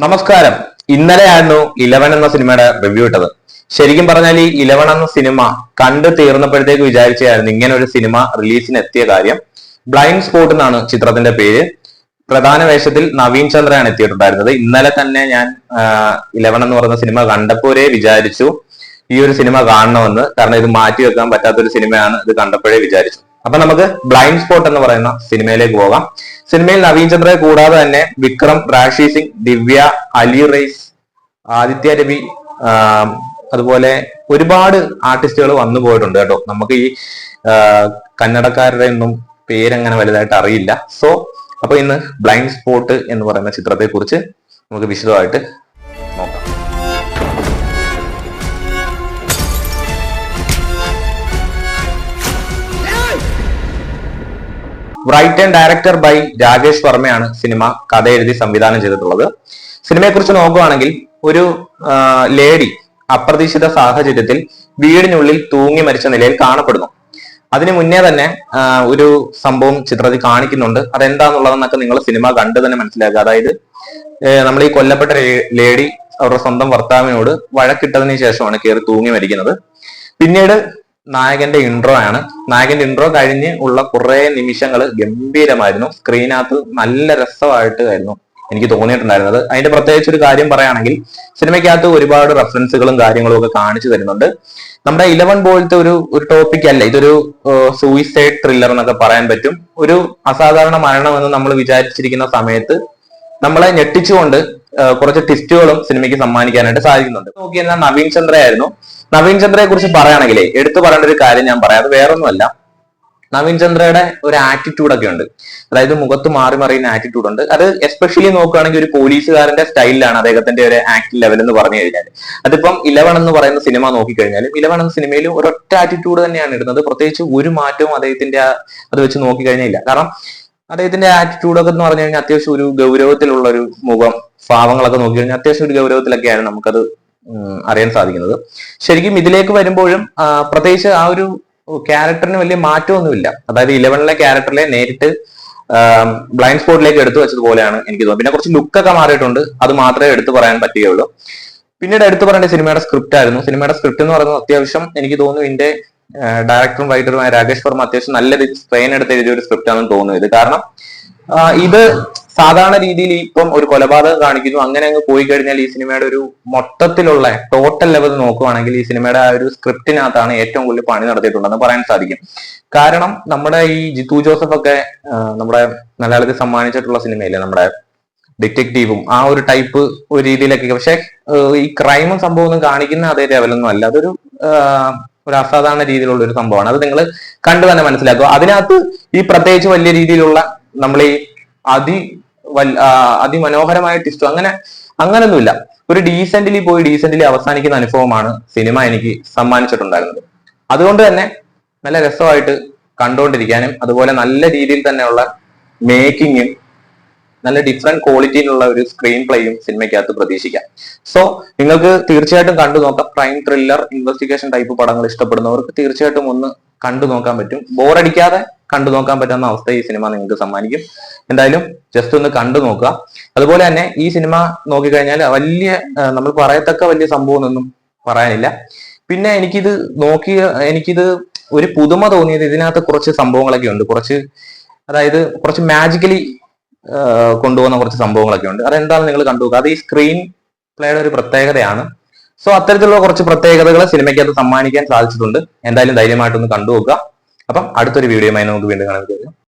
നമസ്കാരം. ഇന്നലെയായിരുന്നു 11 എന്ന സിനിമയുടെ റിവ്യൂ ഇട്ടത്. ശരിക്കും പറഞ്ഞാൽ ഈ 11 എന്ന സിനിമ കണ്ടു തീർന്നപ്പോഴത്തേക്ക് വിചാരിച്ചായിരുന്നു ഇങ്ങനെ ഒരു സിനിമ റിലീസിന് എത്തിയ കാര്യം. ബ്ലൈൻഡ് സ്പോട്ട് എന്നാണ് ചിത്രത്തിന്റെ പേര്. പ്രധാന വേഷത്തിൽ നവീൻ ചന്ദ്രയാണ് എത്തിയിട്ടുണ്ടായിരുന്നത്. ഇന്നലെ തന്നെ ഞാൻ 11 എന്ന് പറയുന്ന സിനിമ കണ്ടപ്പോഴേ വിചാരിച്ചു ഈ ഒരു സിനിമ കാണണമെന്ന്. കാരണം ഇത് മാറ്റി വെക്കാൻ പറ്റാത്തൊരു സിനിമയാണ്, ഇത് കണ്ടപ്പോഴേ വിചാരിച്ചു. അപ്പൊ നമുക്ക് ബ്ലൈൻഡ് സ്പോട്ട് എന്ന് പറയുന്ന സിനിമയിലേക്ക് പോകാം. സിനിമയിൽ നവീൻ ചന്ദ്രയെ കൂടാതെ തന്നെ വിക്രം, റാഷി സിംഗ്, ദിവ്യ, അലി റൈസ്, ആദിത്യ രവി, അതുപോലെ ഒരുപാട് ആർട്ടിസ്റ്റുകൾ വന്നു പോയിട്ടുണ്ട് കേട്ടോ. നമുക്ക് ഈ കന്നഡക്കാരുടെ ഒന്നും പേരങ്ങനെ വലുതായിട്ട് അറിയില്ല. അപ്പൊ ഇന്ന് ബ്ലൈൻഡ് സ്പോട്ട് എന്ന് പറയുന്ന ചിത്രത്തെ കുറിച്ച് നമുക്ക് വിശദമായിട്ട് നോക്കാം. Write and director by Rakesh വർമ്മയാണ് സിനിമ കഥ എഴുതി സംവിധാനം ചെയ്തിട്ടുള്ളത്. സിനിമയെ കുറിച്ച് നോക്കുകയാണെങ്കിൽ ഒരു ലേഡി അപ്രതീക്ഷിത സാഹചര്യത്തിൽ വീടിനുള്ളിൽ തൂങ്ങി മരിച്ച നിലയിൽ കാണപ്പെടുന്നു. അതിനു മുന്നേ തന്നെ ഒരു സംഭവം ചിത്രത്തിൽ കാണിക്കുന്നുണ്ട്. അതെന്താന്നുള്ളതെന്നൊക്കെ നിങ്ങൾ സിനിമ കണ്ടു തന്നെ മനസ്സിലാക്കുക. അതായത് നമ്മൾ ഈ കൊല്ലപ്പെട്ട ലേഡി അവരുടെ സ്വന്തം ഭർത്താവിനോട് വഴക്കിട്ടതിന് ശേഷമാണ് കയറി തൂങ്ങി മരിക്കുന്നത്. പിന്നീട് നായകന്റെ ഇൻട്രോ ആണ്. നായകന്റെ ഇൻട്രോ കഴിഞ്ഞ് ഉള്ള കുറെ നിമിഷങ്ങൾ ഗംഭീരമായിരുന്നു. സ്ക്രീനകത്ത് നല്ല രസമായിട്ടായിരുന്നു എനിക്ക് തോന്നിയിട്ടുണ്ടായിരുന്നത്. അതിന്റെ പ്രത്യേകിച്ച് ഒരു കാര്യം പറയുകയാണെങ്കിൽ സിനിമയ്ക്കകത്ത് ഒരുപാട് റെഫറൻസുകളും കാര്യങ്ങളും ഒക്കെ കാണിച്ചു തരുന്നുണ്ട്. നമ്മുടെ 11 പോലത്തെ ഒരു ടോപ്പിക് അല്ല ഇതൊരു സൂയിസൈഡ് ത്രില്ലർ എന്നൊക്കെ പറയാൻ പറ്റും. ഒരു അസാധാരണ മരണമെന്ന് നമ്മൾ വിചാരിച്ചിരിക്കുന്ന സമയത്ത് നമ്മളെ ഞെട്ടിച്ചുകൊണ്ട് കുറച്ച് ട്വിസ്റ്റുകളും സിനിമയ്ക്ക് സമ്മാനിക്കാനായിട്ട് സാധിക്കുന്നുണ്ട്. നോക്കിയാൽ നവീൻ ചന്ദ്രയായിരുന്നു. നവീൻ ചന്ദ്രയെ കുറിച്ച് പറയുകയാണെങ്കിൽ എടുത്തു പറയേണ്ട ഒരു കാര്യം ഞാൻ പറയാം. അത് വേറൊന്നുമല്ല, നവീൻ ചന്ദ്രയുടെ ഒരു ആറ്റിറ്റ്യൂഡ് ഒക്കെ ഉണ്ട്. അതായത് മുഖത്ത് മാറി മറിയുന്ന ആറ്റിറ്റ്യൂഡ് ഉണ്ട്. അത് എസ്പെഷ്യലി നോക്കുകയാണെങ്കിൽ ഒരു പോലീസുകാരന്റെ സ്റ്റൈലിലാണ് അദ്ദേഹത്തിന്റെ ഒരു ആക്ടിംഗ് ലെവൽ എന്ന് പറഞ്ഞു കഴിഞ്ഞാൽ. അതിപ്പം 11 എന്ന് പറയുന്ന സിനിമ നോക്കിക്കഴിഞ്ഞാലും 11 എന്ന സിനിമയിൽ ഒരൊറ്റ ആറ്റിറ്റ്യൂഡ് തന്നെയാണ് ഇടുന്നത്. പ്രത്യേകിച്ച് ഒരു മാറ്റവും അദ്ദേഹത്തിന്റെ അത് വെച്ച് നോക്കിക്കഴിഞ്ഞാൽ ഇല്ല. കാരണം അദ്ദേഹത്തിന്റെ ആറ്റിറ്റ്യൂഡ് ഒക്കെ എന്ന് പറഞ്ഞു കഴിഞ്ഞാൽ അത്യാവശ്യം ഒരു ഗൗരവത്തിലുള്ള ഒരു മുഖം, ഭാവങ്ങളൊക്കെ നോക്കി കഴിഞ്ഞാൽ അത്യാവശ്യം ഒരു ഗൗരവത്തിലൊക്കെയാണ് നമുക്കത് അറിയാൻ സാധിക്കുന്നത്. ശരിക്കും ഇതിലേക്ക് വരുമ്പോഴും പ്രത്യേകിച്ച് ആ ഒരു ക്യാരക്ടറിന് വലിയ മാറ്റമൊന്നുമില്ല. അതായത് 11ലെ ക്യാരക്ടറിലെ നേരിട്ട് ബ്ലൈൻഡ് സ്പോട്ടിലേക്ക് എടുത്തു വെച്ചതുപോലെയാണ് എനിക്ക് തോന്നുന്നത്. പിന്നെ കുറച്ച് ലുക്കൊക്കെ മാറിയിട്ടുണ്ട്, അത് മാത്രമേ എടുത്തു പറയാൻ പറ്റുകയുള്ളൂ. പിന്നീട് എടുത്തു പറയേണ്ട സിനിമയുടെ സ്ക്രിപ്റ്റ് ആയിരുന്നു. സിനിമയുടെ സ്ക്രിപ്റ്റ് എന്ന് പറയുന്നത് അത്യാവശ്യം എനിക്ക് തോന്നുന്നു ഇതിന്റെ ഡയറക്ടറും റൈറ്ററുമായ രാകേഷ് വർമ്മ അത്യാവശ്യം നല്ല രീതിയിൽ സ്ട്രെയിൻ എടുത്ത് എഴുതിയ ഒരു സ്ക്രിപ്റ്റ് ആണെന്ന് തോന്നുന്നു ഇത്. കാരണം ഇത് സാധാരണ രീതിയിൽ ഇപ്പം ഒരു കൊലപാതകം കാണിക്കുന്നു, അങ്ങനെ അങ്ങ് പോയി കഴിഞ്ഞാൽ ഈ സിനിമയുടെ ഒരു മൊത്തത്തിലുള്ള ടോട്ടൽ ലെവൽ നോക്കുവാണെങ്കിൽ ഈ സിനിമയുടെ ആ ഒരു സ്ക്രിപ്റ്റിനകത്താണ് ഏറ്റവും കൂടുതൽ പണി നടത്തിയിട്ടുണ്ടെന്ന് പറയാൻ സാധിക്കും. കാരണം നമ്മുടെ ഈ ജിത്തു ജോസഫ് ഒക്കെ നമ്മുടെ മലയാളത്തിൽ സമ്മാനിച്ചിട്ടുള്ള സിനിമയില്ലേ നമ്മുടെ ഡിറ്റക്റ്റീവും ആ ഒരു ടൈപ്പ് ഒരു രീതിയിലൊക്കെ, പക്ഷെ ഈ ക്രൈമും സംഭവമൊന്നും കാണിക്കുന്ന അതേ ലെവലൊന്നും അല്ല. അതൊരു അസാധാരണ രീതിയിലുള്ള ഒരു സംഭവമാണ്. അത് നിങ്ങൾ കണ്ടു തന്നെ മനസ്സിലാക്കുക. അതിനകത്ത് ഈ പ്രത്യേകിച്ച് വലിയ രീതിയിലുള്ള നമ്മൾ ഈ അതിമനോഹരമായ ട്വിസ്റ്റോ അങ്ങനൊന്നുമില്ല. ഒരു ഡീസന്റിലി പോയി ഡീസന്റിലി അവസാനിക്കുന്ന അനുഭവമാണ് സിനിമ എനിക്ക് സമ്മാനിച്ചിട്ടുണ്ടായിരുന്നത്. അതുകൊണ്ട് തന്നെ നല്ല രസമായിട്ട് കണ്ടുകൊണ്ടിരിക്കാനും അതുപോലെ നല്ല രീതിയിൽ തന്നെയുള്ള മേക്കിങ്ങും നല്ല ഡിഫറെന്റ് ക്വാളിറ്റിയിലുള്ള ഒരു സ്ക്രീൻ പ്ലേയും സിനിമയ്ക്കകത്ത് പ്രതീക്ഷിക്കാം. നിങ്ങൾക്ക് തീർച്ചയായിട്ടും കണ്ടു നോക്കാം. ക്രൈം ത്രില്ലർ ഇൻവെസ്റ്റിഗേഷൻ ടൈപ്പ് പടങ്ങൾ ഇഷ്ടപ്പെടുന്നവർക്ക് തീർച്ചയായിട്ടും ഒന്ന് കണ്ടു നോക്കാൻ പറ്റും. ബോറടിക്കാതെ കണ്ടു നോക്കാൻ പറ്റുന്ന അവസ്ഥ ഈ സിനിമ നിങ്ങൾക്ക് സമ്മാനിക്കും. എന്തായാലും ജസ്റ്റ് ഒന്ന് കണ്ടു നോക്കുക. അതുപോലെ തന്നെ ഈ സിനിമ നോക്കിക്കഴിഞ്ഞാൽ വലിയ നമ്മൾ പറയത്തക്ക വലിയ സംഭവമൊന്നും പറയാനില്ല. പിന്നെ എനിക്കിത് ഒരു പുതുമ തോന്നിയത് ഇതിനകത്ത് കുറച്ച് സംഭവങ്ങളൊക്കെ ഉണ്ട്. കുറച്ച് മാജിക്കലി കൊണ്ടുപോകുന്ന കുറച്ച് സംഭവങ്ങളൊക്കെ ഉണ്ട്. അതെന്താണെന്ന് നിങ്ങൾ കണ്ടു നോക്കുക. അത് ഈ സ്ക്രീൻ പ്ലേയുടെ ഒരു പ്രത്യേകതയാണ്. അത്തരത്തിലുള്ള കുറച്ച് പ്രത്യേകതകൾ സിനിമയ്ക്കകത്ത് സമ്മാനിക്കാൻ സാധിച്ചിട്ടുണ്ട്. എന്തായാലും ധൈര്യമായിട്ടൊന്ന് കണ്ടു നോക്കുക. അപ്പം അടുത്തൊരു വീഡിയോയുമായി നമുക്ക് വീണ്ടും കാണാൻ കഴിയും.